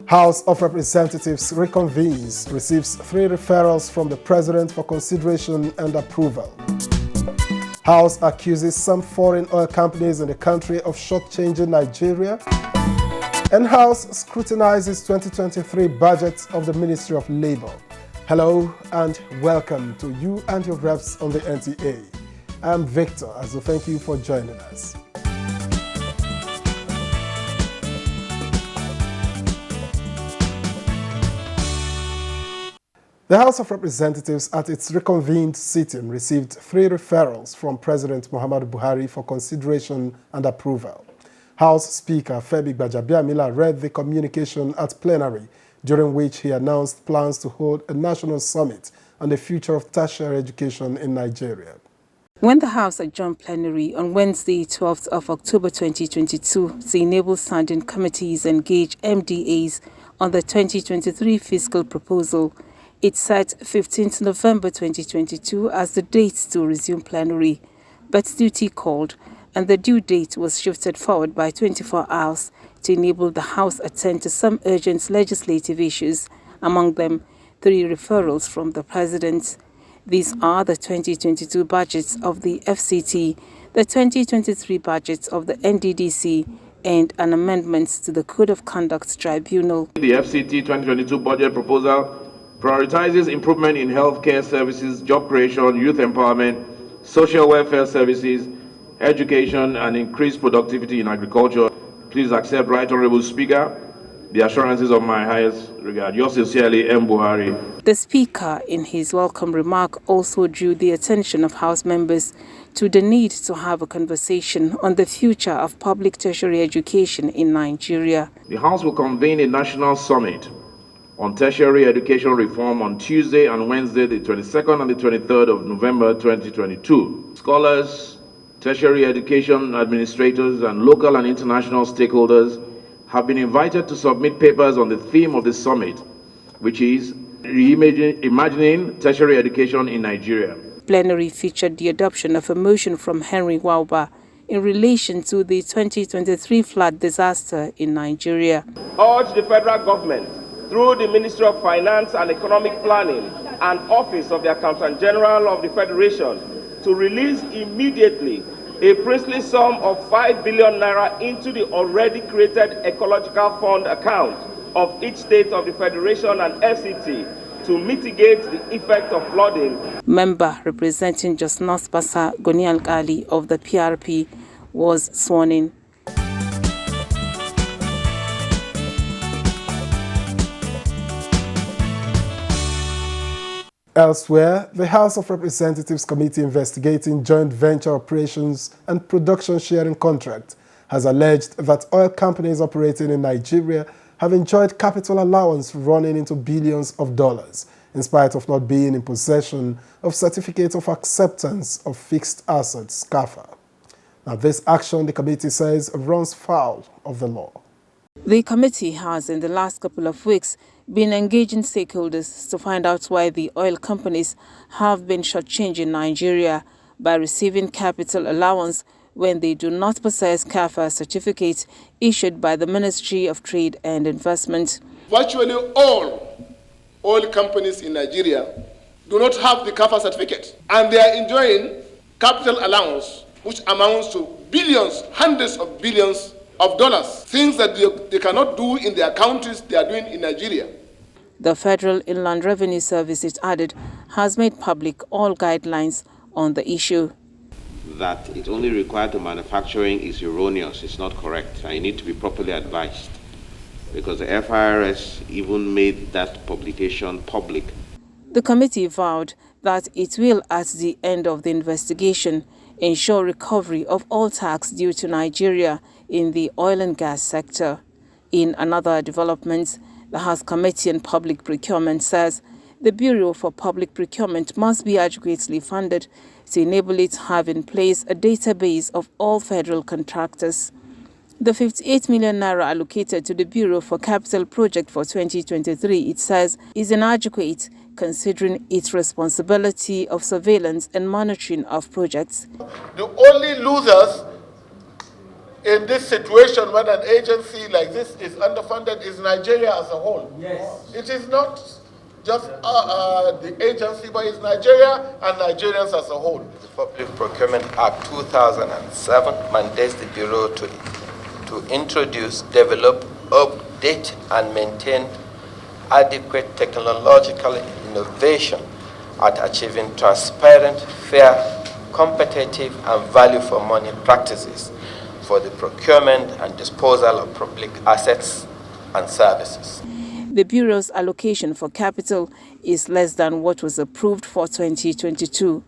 House of Representatives reconvenes, receives 3 referrals from the President for consideration and approval. House accuses some foreign oil companies in the country of shortchanging Nigeria. And House scrutinizes 2023 budget of the Ministry of Labor. Hello and welcome to You and Your Reps on the NTA. I'm Victor, so thank you for joining us. The House of Representatives at its reconvened sitting received 3 referrals from President Muhammadu Buhari for consideration and approval. House Speaker Femi Gbajabiamila read the communication at plenary, during which he announced plans to hold a national summit on the future of tertiary education in Nigeria. When the House adjourned plenary on Wednesday, 12th of October 2022, to enable standing committees engage MDAs on the 2023 fiscal proposal, it set 15th November 2022 as the date to resume plenary, but duty called, and the due date was shifted forward by 24 hours to enable the House attend to some urgent legislative issues, among them 3 referrals from the President. These are the 2022 budgets of the FCT, the 2023 budgets of the NDDC, and an amendment to the Code of Conduct Tribunal. The FCT 2022 budget proposal prioritizes improvement in healthcare services, job creation, youth empowerment, social welfare services, education, and increased productivity in agriculture. Please accept, Right Honorable Speaker, the assurances of my highest regard. Yours sincerely, M. Buhari. The Speaker, in his welcome remark, also drew the attention of House members to the need to have a conversation on the future of public tertiary education in Nigeria. The House will convene a national summit on tertiary education reform on Tuesday and Wednesday, the 22nd and the 23rd of November 2022. Scholars, tertiary education administrators, and local and international stakeholders have been invited to submit papers on the theme of the summit, which is Reimagining Tertiary Education in Nigeria. Plenary featured the adoption of a motion from Henry Wauba in relation to the 2023 flood disaster in Nigeria. Urge the federal government, through the Ministry of Finance and Economic Planning and Office of the Accountant General of the Federation, to release immediately a princely sum of 5 billion naira into the already created ecological fund account of each state of the Federation and FCT to mitigate the effect of flooding. Member representing Just North Basa Goni Alkali of the PRP was sworn in. Elsewhere, the House of Representatives Committee investigating joint venture operations and production sharing contract has alleged that oil companies operating in Nigeria have enjoyed capital allowance running into billions of dollars, in spite of not being in possession of certificate of acceptance of fixed assets, CAFA. Now, this action, the committee says, runs foul of the law. The committee has, in the last couple of weeks, been engaging stakeholders to find out why the oil companies have been shortchanging Nigeria by receiving capital allowance when they do not possess CAFA certificate issued by the Ministry of Trade and Investment. Virtually all oil companies in Nigeria do not have the CAFA certificate, and they are enjoying capital allowance which amounts to billions, hundreds of billions of dollars, things that they cannot do in their countries, they are doing in Nigeria. The Federal Inland Revenue Service, it added, has made public all guidelines on the issue. That it only required to manufacturing is erroneous, it's not correct, and you need to be properly advised, because the FIRS even made that publication public. The committee vowed that it will, at the end of the investigation, ensure recovery of all tax due to Nigeria in the oil and gas sector. In another development, the House Committee on Public Procurement says the Bureau for Public Procurement must be adequately funded to enable it to have in place a database of all federal contractors. The 58 million naira allocated to the Bureau for Capital Project for 2023, it says, is inadequate considering its responsibility of surveillance and monitoring of projects. The only losers in this situation when an agency like this is underfunded is Nigeria as a whole. Yes. It is not just the agency, but it's Nigeria and Nigerians as a whole. The Public Procurement Act 2007 mandates the Bureau to introduce, develop, update, and maintain adequate technological innovation at achieving transparent, fair, competitive, and value for money practices for the procurement and disposal of public assets and services. The Bureau's allocation for capital is less than what was approved for 2022.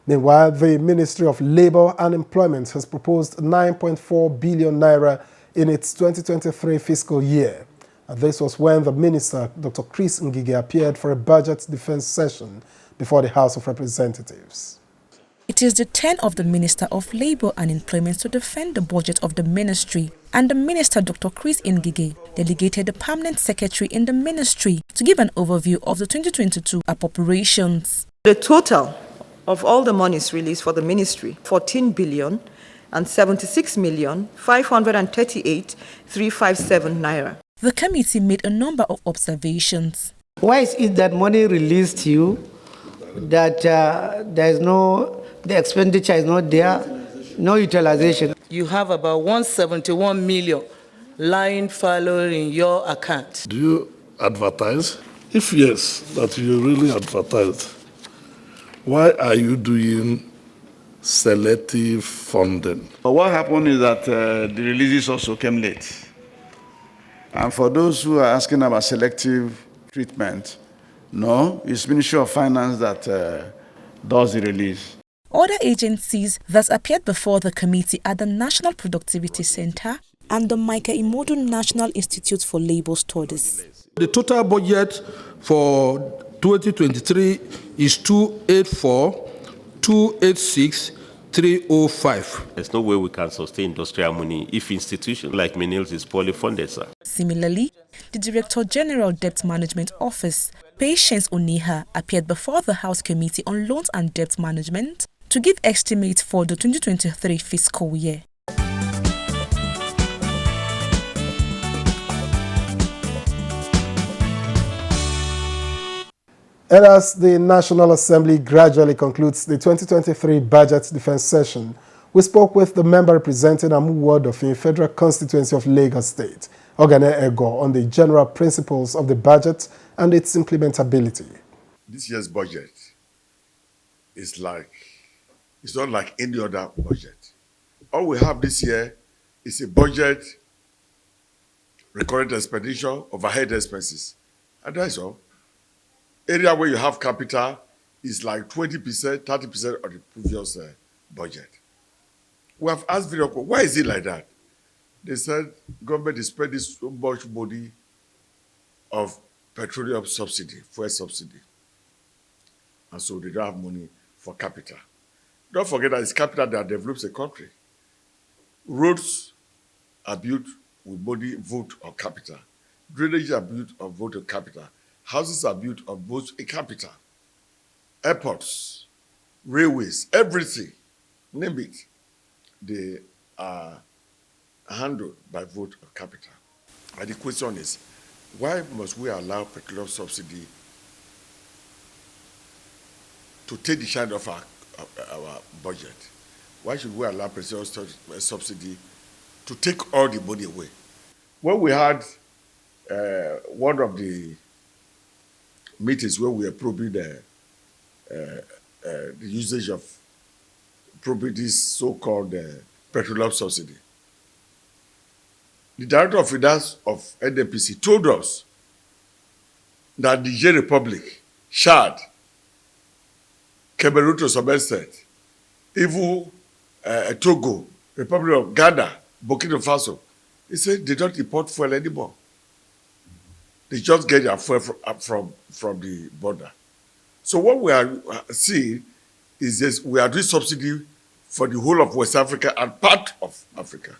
Meanwhile, the Ministry of Labour and Employment has proposed 9.4 billion naira in its 2023 fiscal year. And this was when the Minister, Dr. Chris Ngige, appeared for a budget defense session before the House of Representatives. It is the turn of the Minister of Labour and Employment to defend the budget of the ministry, and the Minister, Dr. Chris Ngige, delegated the Permanent Secretary in the ministry to give an overview of the 2022 appropriations. The total of all the monies released for the ministry, 14 billion and 76,538,357 naira. The committee made a number of observations. Why is it that money released to you, that the expenditure is not there, no utilization? You have about 171 million lying fallow in your account. Do you advertise? If yes, that you really advertise, why are you doing selective funding? But what happened is that the releases also came late. And for those who are asking about selective treatment, no, it's Ministry of Finance that does the release. Other agencies that appeared before the committee are the National Productivity Center and the Michael Imodu National Institute for Labour Studies. The total budget for 2023 is 286,305. There's no way we can sustain industrial money if institutions like Minerals is poorly funded, sir. Similarly, the Director General Debt Management Office, Patience Oniha, appeared before the House Committee on Loans and Debt Management to give estimates for the 2023 fiscal year. And as the National Assembly gradually concludes the 2023 budget defense session, we spoke with the member representing Amu Ward of the Federal Constituency of Lagos State, Ogane Ego, on the general principles of the budget and its implementability. This year's budget is it's not like any other budget. All we have this year is a budget, recurrent expenditure, overhead expenses, and that's all. Area where you have capital is like 20%, 30% of the previous budget. We have asked very often, why is it like that? They said government is spending so much money of petroleum subsidy, fuel subsidy. And so they don't have money for capital. Don't forget that it's capital that develops a country. Roads are built with money, vote on capital. Drainage are built on vote on capital. Houses are built on both a capital. Airports, railways, everything, name it, they are handled by vote of capital. And the question is, why must we allow petroleum subsidy to take the shine of our budget? Why should we allow petroleum subsidy to take all the money away? When we had one of the meetings where we are probing the usage of probing this so-called petroleum subsidy, the Director of Finance of NNPC told us that the Niger Republic, Chad, Cameroon to some extent, even Togo, Republic of Ghana, Burkina Faso, he said they don't import fuel anymore. They just get their fuel from the border. So what we are seeing is this: we are doing subsidy for the whole of West Africa and part of Africa.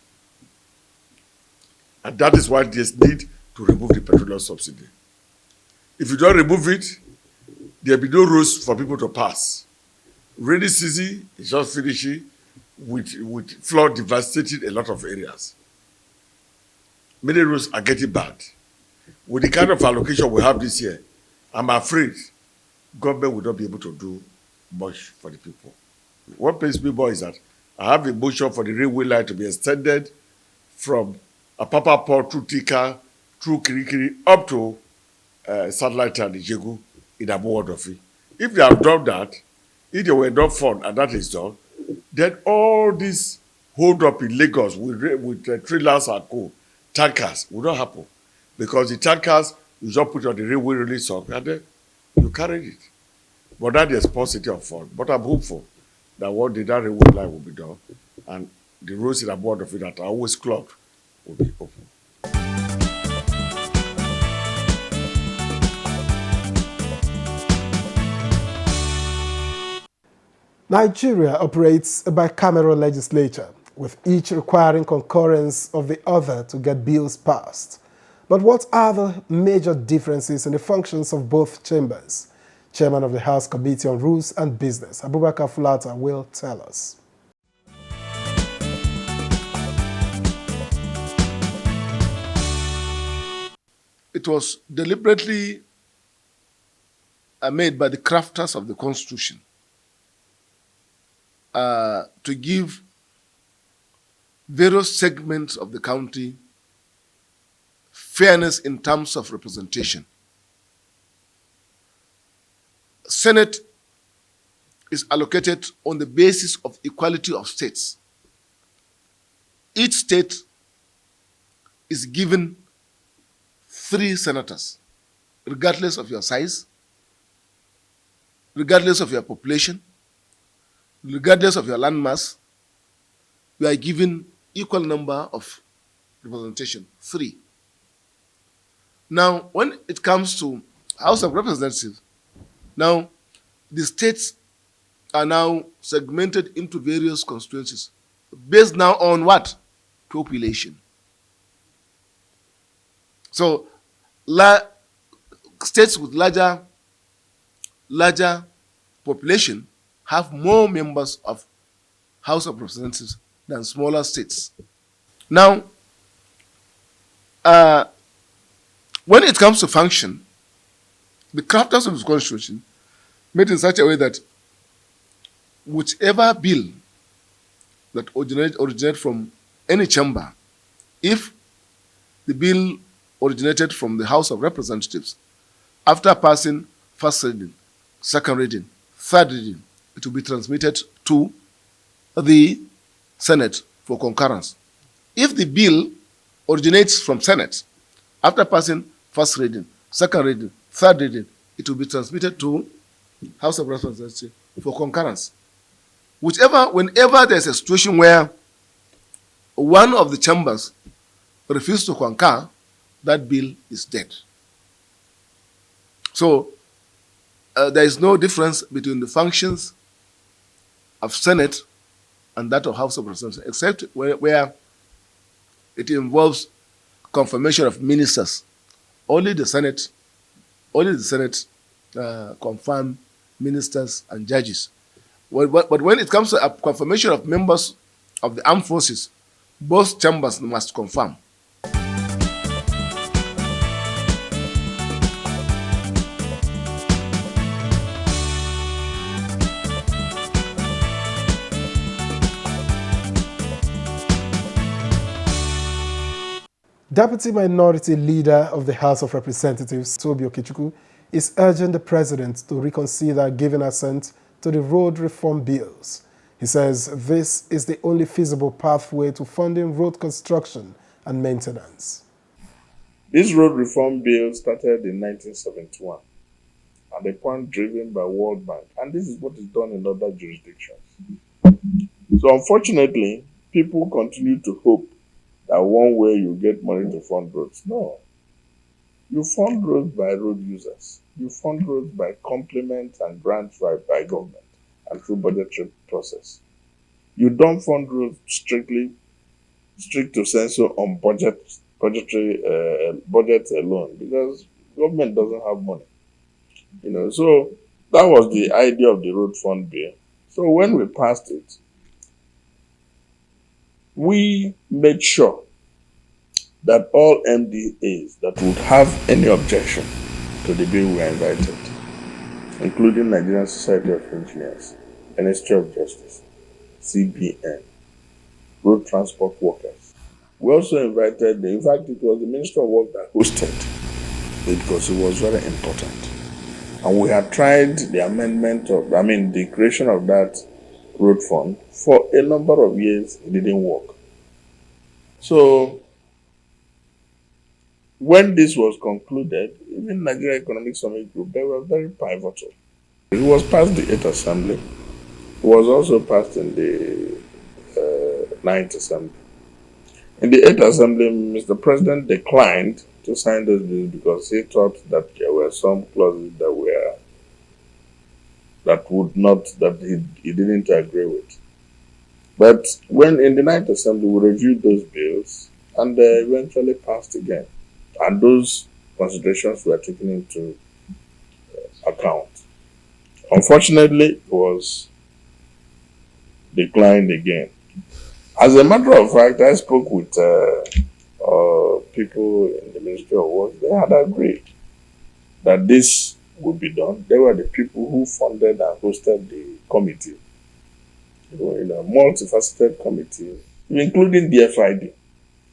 And that is why there's need to remove the petroleum subsidy. If you don't remove it, there'll be no roads for people to pass. Rainy season is just finishing with flood devastating a lot of areas. Many roads are getting bad. With the kind of allocation we have this year, I'm afraid government will not be able to do much for the people. What pains me more is that I have a motion for the railway line to be extended from Apapa Port through Tika, through Kirikiri, up to Satellite and Ijegu in Abu Dhabi. If they have done that, if they were not fund and that is done, then all this hold up in Lagos with trailers and tankers will not happen. Because the tankers, you just put on the railway release up and then you carry it. But that is paucity of fund. But I'm hopeful that one day that railway line will be done and the roads in Abu Dhabi that are always clogged will be open. Nigeria operates a bicameral legislature, with each requiring concurrence of the other to get bills passed. But what are the major differences in the functions of both chambers? Chairman of the House Committee on Rules and Business, Abubakar Fulata, will tell us. It was deliberately made by the crafters of the Constitution to give various segments of the country fairness in terms of representation. Senate is allocated on the basis of equality of states. Each state is given 3 senators, regardless of your size, regardless of your population, regardless of your landmass. You are given equal number of representation, 3. Now, when it comes to House of Representatives, now the states are now segmented into various constituencies based now on what? Population. So, states with larger population have more members of House of Representatives than smaller states. Now, when it comes to function, the crafters of the Constitution made in such a way that whichever bill that originates from any chamber, if the bill originated from the House of Representatives, after passing first reading, second reading, third reading, it will be transmitted to the Senate for concurrence. If the bill originates from Senate, after passing first reading, second reading, third reading, it will be transmitted to House of Representatives for concurrence. Whenever there's a situation where one of the chambers refuses to concur, that bill is dead. So there is no difference between the functions of Senate and that of House of Representatives, except where it involves confirmation of ministers. Only the Senate confirm ministers and judges. But when it comes to a confirmation of members of the armed forces, both chambers must confirm. Deputy Minority Leader of the House of Representatives, Toby Okechukwu, is urging the President to reconsider giving assent to the road reform bills. He says this is the only feasible pathway to funding road construction and maintenance. This road reform bill started in 1971 and a point driven by World Bank, and this is what is done in other jurisdictions. So unfortunately, people continue to hope that one way you get money to fund roads. No. You fund roads by road users. You fund roads by complement and grants by government and through budgetary process. You don't fund roads strict to censor on budget alone, because government doesn't have money. So That was the idea of the road fund bill. So when we passed it, we made sure that all MDAs that would have any objection to the bill were invited, including Nigerian Society of Engineers, Ministry of Justice, CBN, road transport workers. We also invited, in fact, it was the Ministry of Work that hosted it because it was very important. And we had tried the the creation of that road fund for a number of years. It didn't work. So when this was concluded, even Nigeria Economic Summit Group, they were very pivotal. It was passed the 8th Assembly. It was also passed in the 9th Assembly. In the 8th Assembly, Mr. President declined to sign those bills because he thought that there were some clauses that he didn't agree with. But when in the 9th Assembly, we reviewed those bills and they eventually passed again. And those considerations were taken into account. Unfortunately, it was declined again. As a matter of fact, I spoke with people in the Ministry of Work. They had agreed that this would be done. They were the people who funded and hosted the committee. In a multifaceted committee, including the FID.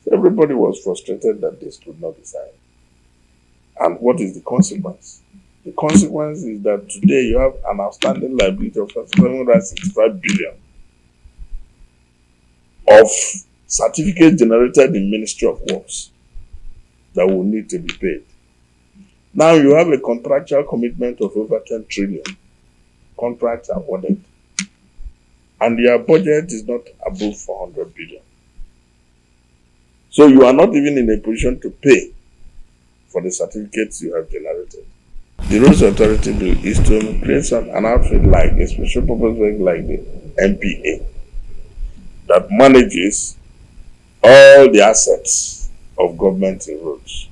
So everybody was frustrated that this could not be signed. And what is the consequence? The consequence is that today you have an outstanding liability of 765 billion of certificates generated in Ministry of Works that will need to be paid. Now you have a contractual commitment of over 10 trillion. Contracts are awarded. And your budget is not above 400 billion. So you are not even in a position to pay for the certificates you have generated. The Roads Authority bill is to create an outfit like a special purpose vehicle like the MPA that manages all the assets of government in roads.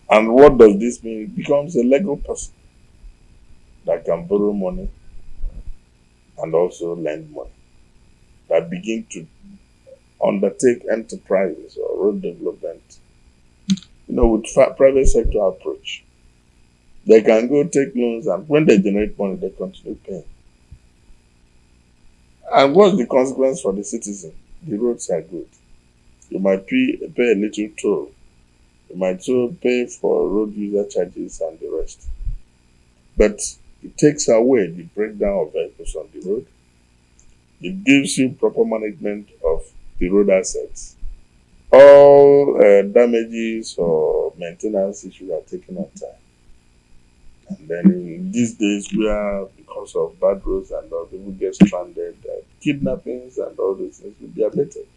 And what does this mean? It becomes a legal person that can borrow money and also lend money, that begin to undertake enterprises or road development, with private sector approach. They can go take loans, and when they generate money, they continue paying. And what's the consequence for the citizen? The roads are good. You might pay a little toll. You might also pay for road user charges and the rest. But it takes away the breakdown of vehicles on the road. It gives you proper management of the road assets. All damages or maintenance issues are taken on time. And then in these days where, because of bad roads and all, people get stranded, kidnappings and all those things will be abated.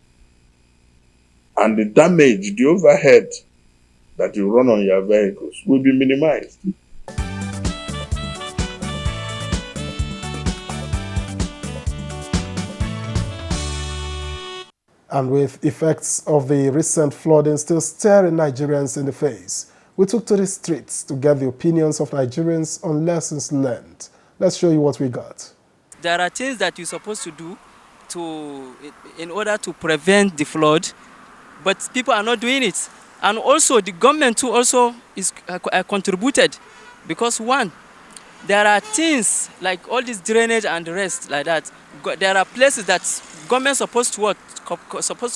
And the damage, the overhead that you run on your vehicles will be minimized. And with effects of the recent flooding still staring Nigerians in the face, we took to the streets to get the opinions of Nigerians on lessons learned. Let's show you what we got. There are things that you're supposed to do in order to prevent the flood, but people are not doing it. And also the government too also is contributed, because one, there are things like all this drainage and the rest like that. There are places that government supposed to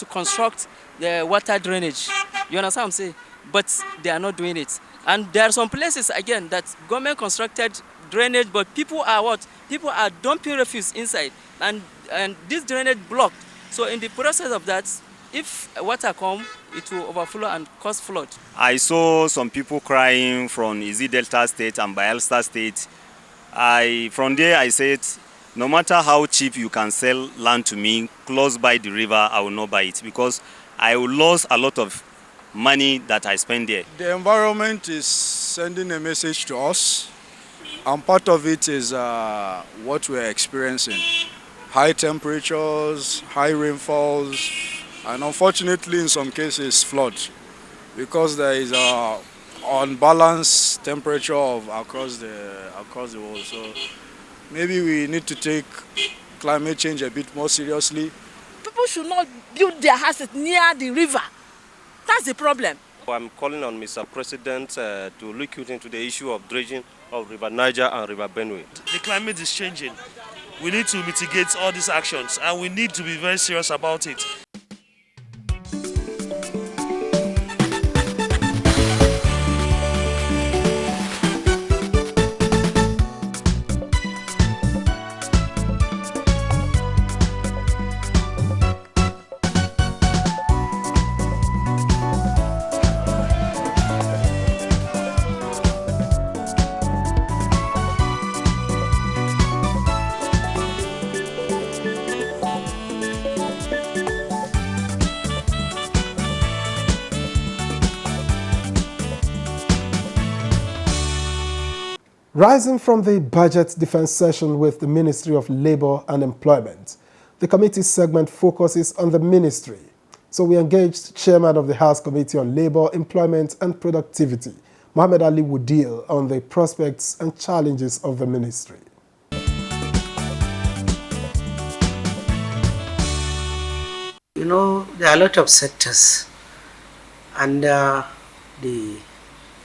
construct the water drainage. You understand what I'm saying? But they are not doing it. And there are some places again that government constructed drainage, but people are what? People are dumping refuse inside, and this drainage blocked. So in the process of that, if water comes, it will overflow and cause flood. I saw some people crying from Easy Delta State and Bayelsa State. From there I said, no matter how cheap you can sell land to me close by the river, I will not buy it, because I will lose a lot of money that I spend there. The environment is sending a message to us, and part of it is what we're experiencing. High temperatures, high rainfalls, and unfortunately in some cases flood, because there is unbalanced temperature of across the world. So maybe we need to take climate change a bit more seriously. People should not build their houses near the river. That's the problem. I'm calling on Mr. President to look into the issue of dredging of River Niger and River Benue. The climate is changing. We need to mitigate all these actions, and we need to be very serious about it. Rising from the budget defense session with the Ministry of Labor and Employment, the committee segment focuses on the ministry. So we engaged Chairman of the House Committee on Labor, Employment and Productivity, Mohammed Ali Wudil, on the prospects and challenges of the ministry. You know, there are a lot of sectors under the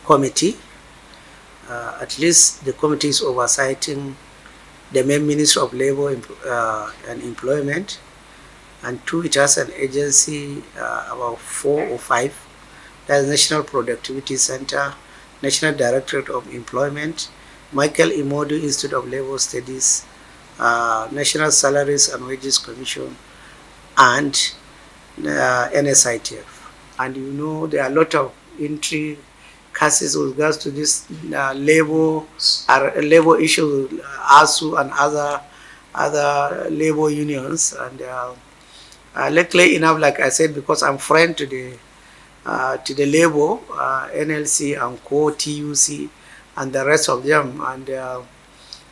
committee. At least the committee is oversighting the main Ministry of Labor and Employment, and two, it has an agency, about 4 or 5. That's National Productivity Center, National Directorate of Employment, Michael Imodu Institute of Labor Studies, National Salaries and Wages Commission, and NSITF. And you know, there are a lot of entry cases with regards to this labor issue, ASU and other labor unions. And luckily enough, like I said, because I'm friend to the labor, NLC and Co, TUC, and the rest of them, and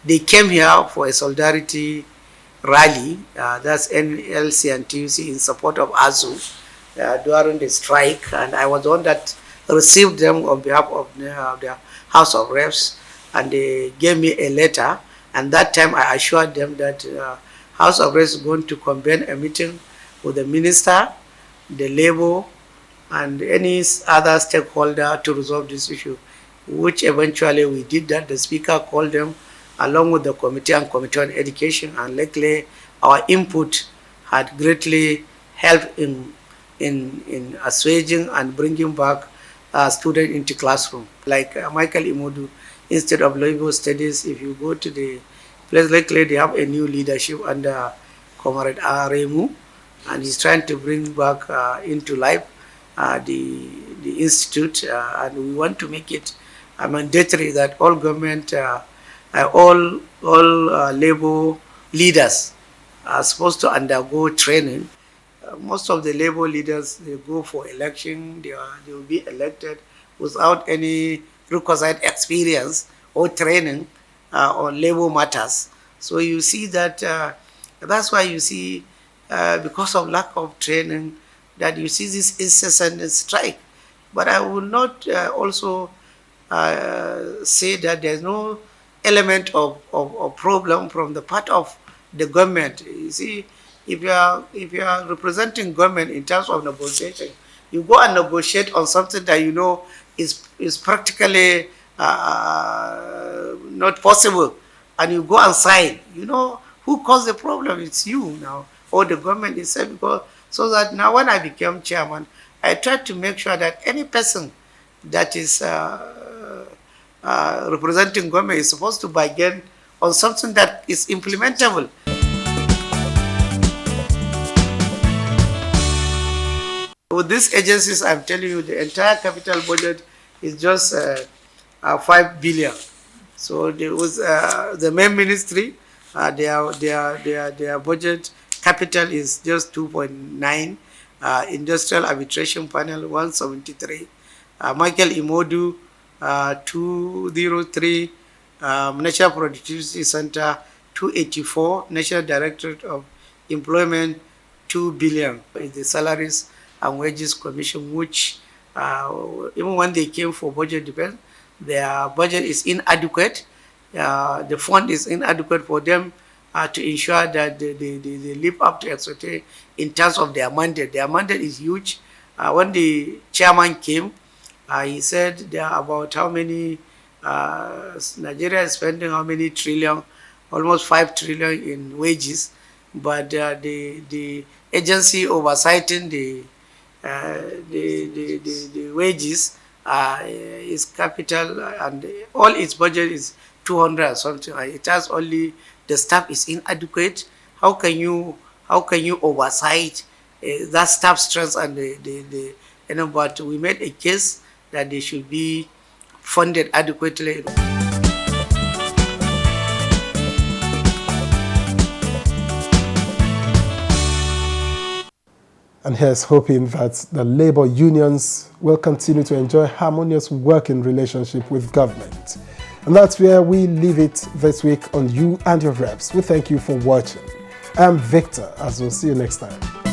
they came here for a solidarity rally. That's NLC and TUC in support of ASU during the strike, and I was the one that received them on behalf of the House of Reps, and they gave me a letter, and that time I assured them that House of Reps is going to convene a meeting with the minister, the labor, and any other stakeholder to resolve this issue, which eventually we did that. The speaker called them along with the committee and committee on education, and luckily our input had greatly helped in assuaging and bringing back students into classroom. Like Michael Imodu Institute of Labor Studies, if you go to the place, luckily they have a new leadership under Comrade Aremu, and he's trying to bring back into life the institute, and we want to make it mandatory that all government, all labor leaders are supposed to undergo training. Most of the labor leaders, they go for election, they will be elected without any requisite experience or training on labor matters. So you see that, that's why you see, because of lack of training, that you see this incessant strike. But I will not also say that there's no element of problem from the part of the government. You see, if you are representing government in terms of negotiation, you go and negotiate on something that you know is practically not possible, and you go and sign. You know who caused the problem? It's you now, or the government itself. Because so that now when I became chairman, I tried to make sure that any person that is representing government is supposed to bargain on something that is implementable. With these agencies, I'm telling you, the entire capital budget is just 5 billion. So there was the main ministry, their budget capital is just 2.9. Industrial Arbitration Panel 173. Michael Imodu 203. National Productivity Center 284. National Directorate of Employment 2 billion. The Salaries and Wages Commission, which even when they came for budget debate, their budget is inadequate. The fund is inadequate for them to ensure that they live up to expectation in terms of their mandate. Their mandate is huge. When the chairman came, he said there are about how many, Nigeria is spending how many trillion, almost 5 trillion in wages, but the agency oversighting the wages is capital, and all its budget is 200 or something. It has only, the staff is inadequate. How can you oversight that staff strength and but we made a case that they should be funded adequately. And here's hoping that the labor unions will continue to enjoy harmonious working relationship with government. And that's where we leave it this week on You and Your Reps. We thank you for watching. I'm Victor, as we'll see you next time.